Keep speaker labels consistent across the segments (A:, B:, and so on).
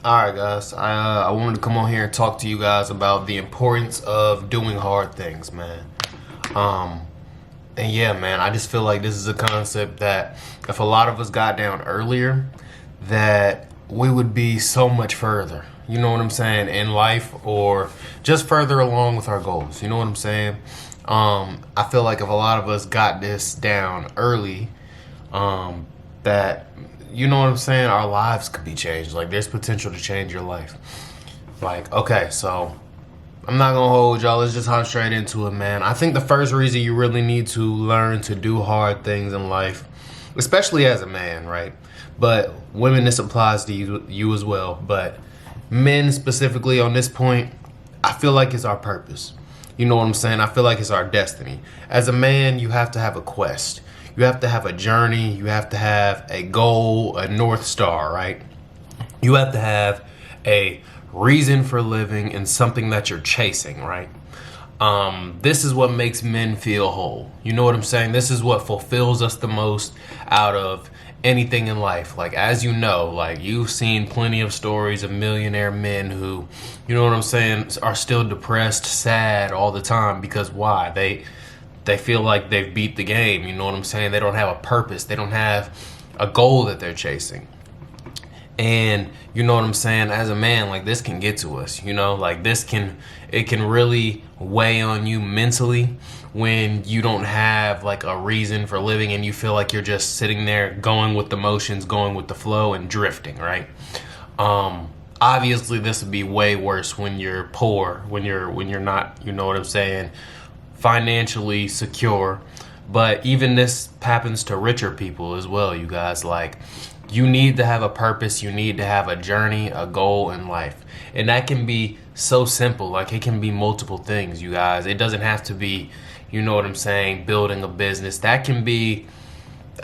A: All right, guys. I wanted to come on here and talk to you guys about the importance of doing hard things, man. Um, and yeah, man, I just feel like this is a concept that if a lot of us got down earlier, that we would be so much further. You know what I'm saying, in life, or just further along with our goals. You know what I'm saying? I feel like if a lot of us got this down early, that you know what I'm saying, our lives could be changed. Like there's potential to change your life. Like, okay, so I'm not gonna hold y'all. Let's just hop straight into it, man. I think the first reason you really need to learn to do hard things in life, especially as a man, right? But women, this applies to you as well. But men specifically on this point, I feel like it's our purpose. You know what I'm saying? I feel like it's our destiny. As a man, you have to have a quest. You have to have a journey. You have to have a goal, a North Star, right? You have to have a reason for living and something that you're chasing, right? This is what makes men feel whole. You know what I'm saying? This is what fulfills us the most out of anything in life. Like, as you know, like you've seen plenty of stories of millionaire men who, you know what I'm saying, are still depressed, sad all the time. Because why? They feel like they've beat the game. You know what I'm saying? They don't have a purpose. They don't have a goal that they're chasing. And you know what I'm saying? As a man, like this can get to us, you know, like it can really weigh on you mentally when you don't have like a reason for living and you feel like you're just sitting there going with the motions, going with the flow and drifting, right? Obviously this would be way worse when you're poor, when you're not, you know what I'm saying, financially secure. But even this happens to richer people as well, you guys. Like, you need to have a purpose. You need to have a journey, a goal in life. And that can be so simple. Like, it can be multiple things, you guys. It doesn't have to be, you know what I'm saying, building a business. That can be,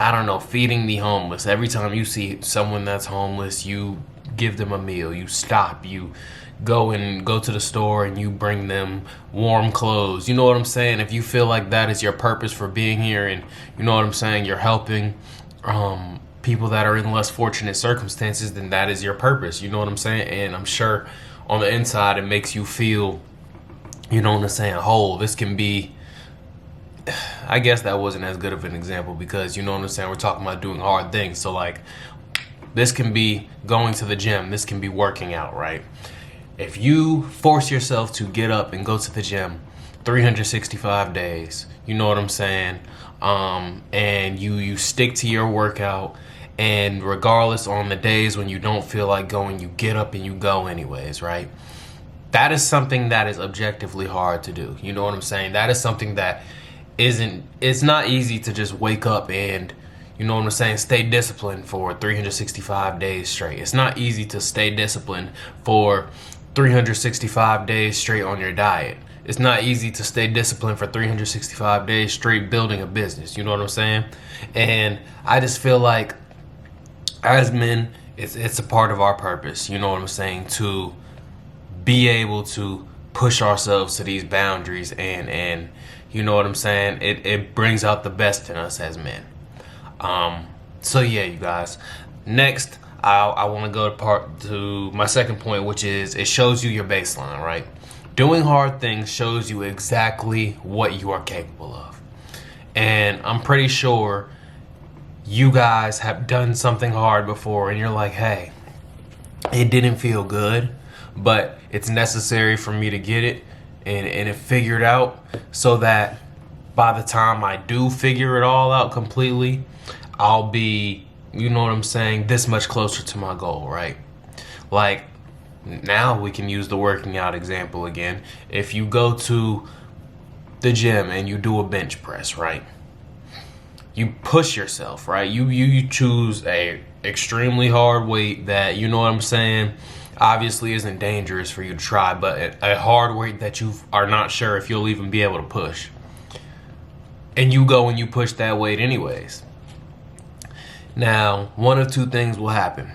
A: I don't know, feeding the homeless. Every time you see someone that's homeless, you give them a meal. You stop. You go to the store and you bring them warm clothes. You know what I'm saying? If you feel like that is your purpose for being here, and you know what I'm saying, you're helping people that are in less fortunate circumstances, then that is your purpose. You know what I'm saying? And I'm sure on the inside it makes you feel, you know what I'm saying, whole. This can be, I guess that wasn't as good of an example because, you know what I'm saying, we're talking about doing hard things. So like, this can be going to the gym. This can be working out, right? If you force yourself to get up and go to the gym 365 days, you know what I'm saying, and you stick to your workout, and regardless on the days when you don't feel like going, you get up and you go anyways, right? That is something that is objectively hard to do. You know what I'm saying? That is something that it's not easy to just wake up and, you know what I'm saying, stay disciplined for 365 days straight. It's not easy to stay disciplined for 365 days straight on your diet. It's not easy to stay disciplined for 365 days straight building a business. You know what I'm saying? And I just feel like as men, it's a part of our purpose, you know what I'm saying, to be able to push ourselves to these boundaries and you know what I'm saying, it brings out the best in us as men. So yeah, you guys. Next, I want to go to my second point, which is it shows you your baseline, right? Doing hard things shows you exactly what you are capable of. And I'm pretty sure you guys have done something hard before and you're like, hey, it didn't feel good, but it's necessary for me to get it and it figured out so that by the time I do figure it all out completely, I'll be, you know what I'm saying, this much closer to my goal, right? Like, now we can use the working out example again. If you go to the gym and you do a bench press, right? You push yourself, right? You choose a extremely hard weight that, you know what I'm saying, obviously isn't dangerous for you to try, but a hard weight that you are not sure if you'll even be able to push. And you go and you push that weight anyways. Now, one of two things will happen.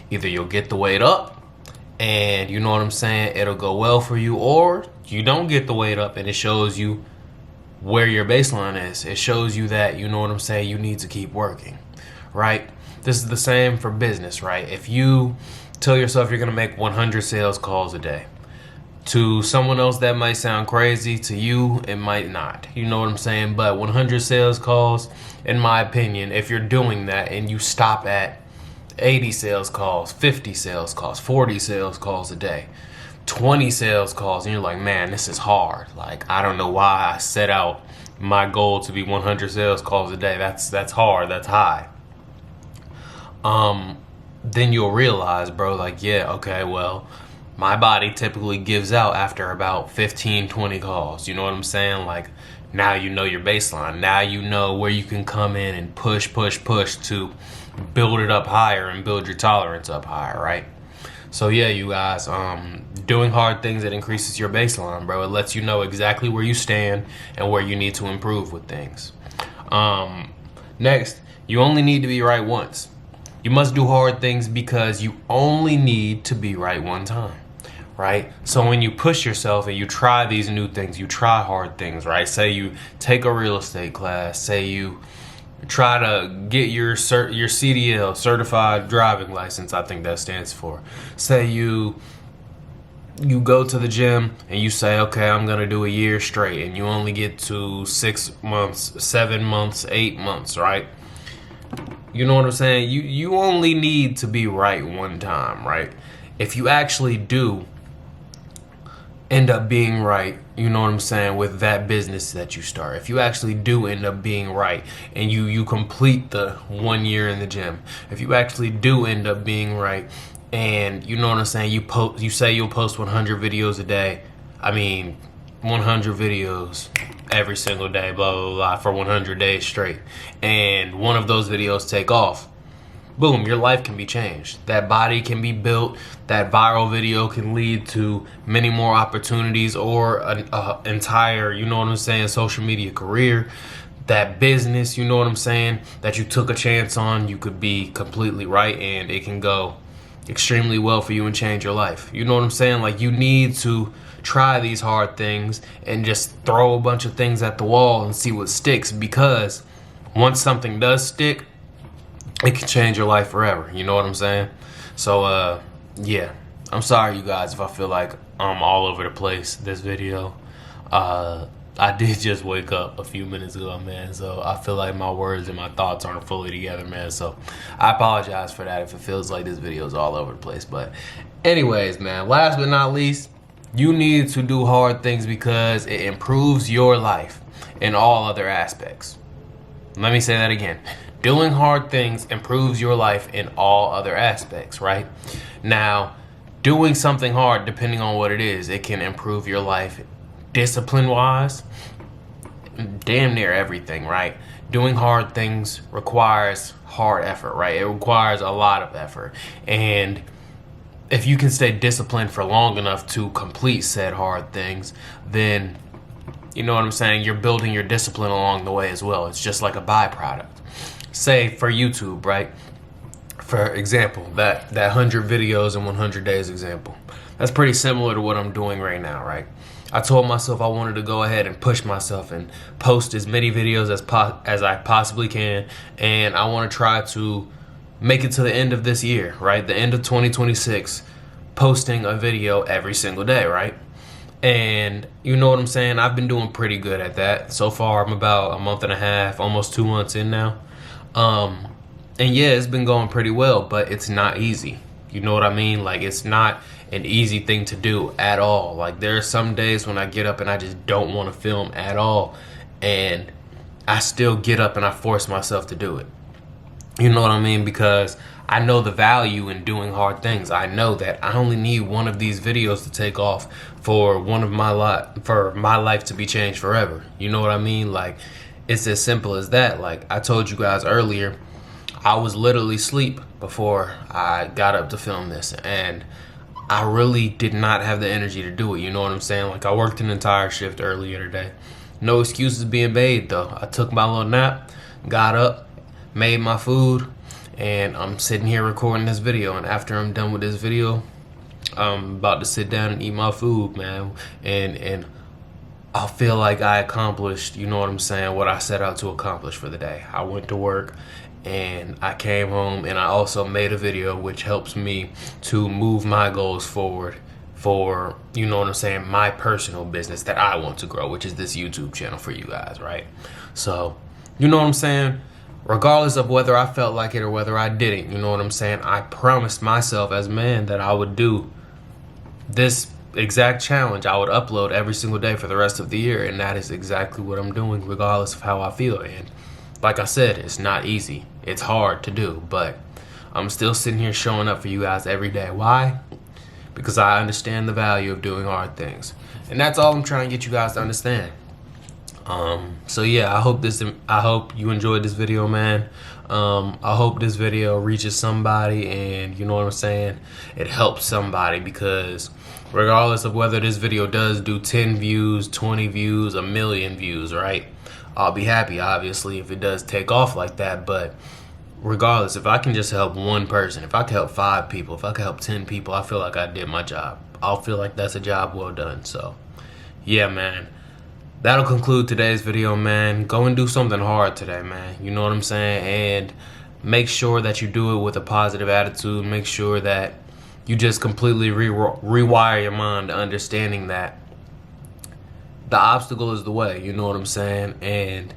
A: Either you'll get the weight up and, you know what I'm saying, it'll go well for you, or you don't get the weight up and it shows you where your baseline is. It shows you that, you know what I'm saying, you need to keep working, right? This is the same for business, right? If you Tell yourself you're going to make 100 sales calls a day. To someone else, that might sound crazy. To you, it might not. You know what I'm saying? But 100 sales calls, in my opinion, if you're doing that and you stop at 80 sales calls, 50 sales calls, 40 sales calls a day, 20 sales calls, and you're like, man, this is hard. Like, I don't know why I set out my goal to be 100 sales calls a day. That's hard. That's high. Then you'll realize, bro, like, yeah, okay, well, my body typically gives out after about 15, 20 calls. You know what I'm saying? Like, now you know your baseline. Now you know where you can come in and push to build it up higher and build your tolerance up higher, right? So yeah, you guys, doing hard things, it increases your baseline, bro. It lets you know exactly where you stand and where you need to improve with things. Next, you only need to be right once. You must do hard things because you only need to be right one time, right? So when you push yourself and you try these new things, you try hard things, right? Say you take a real estate class, say you try to get your CDL, certified driving license, I think that stands for. Say you go to the gym and you say, okay, I'm gonna do a year straight, and you only get to 6 months, 7 months, 8 months, right? You know what I'm saying? You only need to be right one time, right? If you actually do end up being right, you know what I'm saying, with that business that you start, if you actually do end up being right and you complete the 1 year in the gym, if you actually do end up being right and you know what I'm saying, you say you'll post 100 videos a day, I mean 100 videos every single day, blah, blah, blah, for 100 days straight, and one of those videos take off, boom, your life can be changed. That body can be built. That viral video can lead to many more opportunities or an entire, you know what I'm saying, social media career. That business, you know what I'm saying, that you took a chance on, you could be completely right and it can go extremely well for you and change your life. You know what I'm saying? Like, you need to try these hard things and just throw a bunch of things at the wall and see what sticks, because once something does stick, it can change your life forever. You know what I'm saying? So, yeah. I'm sorry, you guys, if I feel like I'm all over the place this video. I did just wake up a few minutes ago, man. So I feel like my words and my thoughts aren't fully together, man. So I apologize for that if it feels like this video is all over the place. But anyways, man, last but not least, you need to do hard things because it improves your life in all other aspects. Let me say that again. Doing hard things improves your life in all other aspects, right? Now, doing something hard, depending on what it is, it can improve your life discipline-wise, damn near everything, right? Doing hard things requires hard effort, right? It requires a lot of effort. And if you can stay disciplined for long enough to complete said hard things, then, you know what I'm saying, you're building your discipline along the way as well. It's just like a byproduct. Say for YouTube, right? For example, that 100 videos in 100 days example. That's pretty similar to what I'm doing right now, right? I told myself I wanted to go ahead and push myself and post as many videos as I possibly can, and I want to try to make it to the end of this year, right? The end of 2026, posting a video every single day, right? And you know what I'm saying? I've been doing pretty good at that. So far, I'm about a month and a half, almost 2 months in now. And yeah, it's been going pretty well, but it's not easy. You know what I mean? Like, it's not an easy thing to do at all. Like, there are some days when I get up and I just don't want to film at all, and I still get up and I force myself to do it. You know what I mean? Because I know the value in doing hard things. I know that I only need one of these videos to take off for my life to be changed forever. You know what I mean? Like, it's as simple as that. Like I told you guys earlier, I was literally asleep before I got up to film this, and I really did not have the energy to do it. You know what I'm saying? Like, I worked an entire shift earlier today. No excuses being made, though. I took my little nap, got up, made my food, and I'm sitting here recording this video. And after I'm done with this video, I'm about to sit down and eat my food, man. And I feel like I accomplished, you know what I'm saying, what I set out to accomplish for the day. I went to work and I came home and I also made a video which helps me to move my goals forward for, you know what I'm saying, my personal business that I want to grow, which is this YouTube channel for you guys, right? So, you know what I'm saying? Regardless of whether I felt like it or whether I didn't, you know what I'm saying? I promised myself as a man that I would do this exact challenge. I would upload every single day for the rest of the year, and that is exactly what I'm doing regardless of how I feel. And like I said, it's not easy. It's hard to do, but I'm still sitting here showing up for you guys every day. Why? Because I understand the value of doing hard things. And that's all I'm trying to get you guys to understand. So yeah, I hope you enjoyed this video, man. I hope this video reaches somebody, and you know what I'm saying, it helps somebody, because regardless of whether this video does do 10 views, 20 views, 1 million views, right? I'll be happy, obviously, if it does take off like that. But regardless, if I can just help one person, if I can help 5 people, if I can help 10 people, I feel like I did my job. I'll feel like that's a job well done. So yeah, man, that'll conclude today's video, man. Go and do something hard today, man. You know what I'm saying? And make sure that you do it with a positive attitude. Make sure that you just completely rewire your mind to understanding that the obstacle is the way. You know what I'm saying? And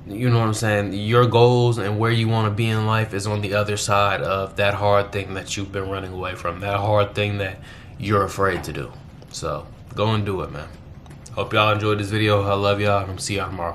A: you know what I'm saying, your goals and where you want to be in life is on the other side of that hard thing that you've been running away from, that hard thing that you're afraid to do. So go and do it, man. Hope y'all enjoyed this video. I love y'all, and I'll see y'all tomorrow.